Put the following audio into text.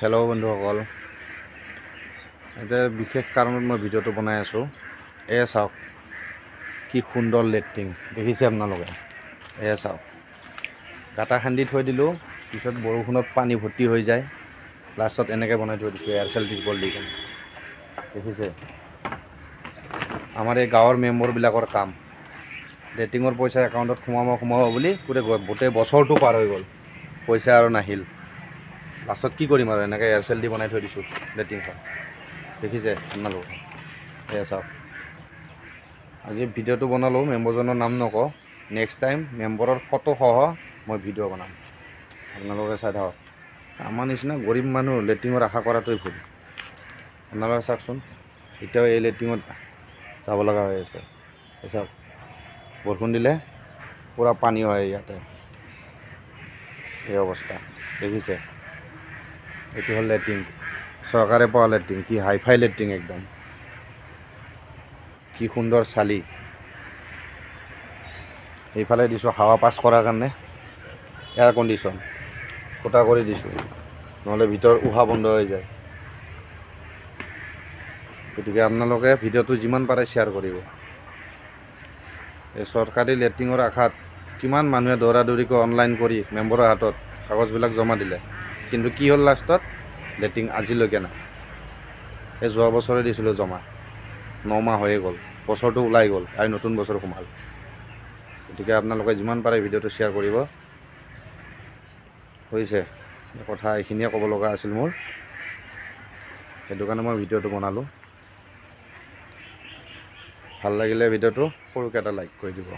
Hello' বন্ধুসকল, এতিয়া বিশেষ কাৰণত মই ভিডিঅ'টো বনাই আছোঁ। চাওক কি সুন্দৰ লেট্ৰিন দেখিছে আপোনালোকে। চাওক গাঁটা খান্দি থৈ দিলোঁ, পিছত বৰষুণত পানী ভৰ্তি হৈ যায়, লাষ্টত এনেকৈ বনাই থৈ দিছোঁ এয়াৰচেল টিউবৱেল দি কিনে। দেখিছে আমাৰ এই গাঁৱৰ মেম্বৰবিলাকৰ কাম। লেট্ৰিনৰ পইচা একাউণ্টত সোমাব বুলি গোটেই বছৰটো পাৰ হৈ গ'ল, পইচা আৰু নাহিল। লাষ্টত কি কৰিম আৰু এনেকৈ এয়াৰচেল দি বনাই থৈ দিছোঁ লেট্ৰিনখন। দেখিছে আপোনালোকে। চাওক আজি ভিডিঅ'টো বনালোঁ, মেম্বৰজনৰ নাম নকওঁ। নেক্সট টাইম মেম্বৰৰ ফটোসহ মই ভিডিঅ' বনাম, আপোনালোকে চাই থাকক। আমাৰ নিচিনা গৰীব মানুহ লেট্ৰিনৰ আশা কৰাটোৱেই ভুল। আপোনালোকে চাওকচোন, এতিয়াও এই লেট্ৰিনত যাব লগা হৈ আছে। চাওক বৰষুণ দিলে পূৰা পানী হয় ইয়াতে, এই অৱস্থা দেখিছে। এইটো হ'ল লেট্ৰিন, চৰকাৰে পোৱা লেট্ৰিন। কি হাইফাই লেট্ৰিন একদম, কি সুন্দৰ চালি। এইফালে দিছোঁ হাৱা পাছ কৰাৰ কাৰণে এয়াৰ কণ্ডিশ্যন ফুটা কৰি দিছোঁ, নহ'লে ভিতৰত উশাহ বন্ধ হৈ যায়। গতিকে আপোনালোকে ভিডিঅ'টো যিমান পাৰে শ্বেয়াৰ কৰিব। এই চৰকাৰী লেট্ৰিনৰ আশাত কিমান মানুহে দৌৰা দৌৰিকৈ অনলাইন কৰি মেম্বৰৰ হাতত কাগজবিলাক জমা দিলে, কিন্তু কি হ'ল লাষ্টত লেট্ৰিন আজিলৈকে নাই। এই যোৱা বছৰে দিছিলোঁ জমা, 9 মাহ হৈয়ে গ'ল, বছৰটো ওলাই গ'ল, আৰু নতুন বছৰ সোমাল। গতিকে আপোনালোকে যিমান পাৰে ভিডিঅ'টো শ্বেয়াৰ কৰিব। হৈছে কথা, এইখিনিয়ে ক'ব লগা আছিল মোৰ, সেইটো কাৰণে মই ভিডিঅ'টো বনালোঁ। ভাল লাগিলে ভিডিঅ'টো সৰুকৈ এটা লাইক কৰি দিব।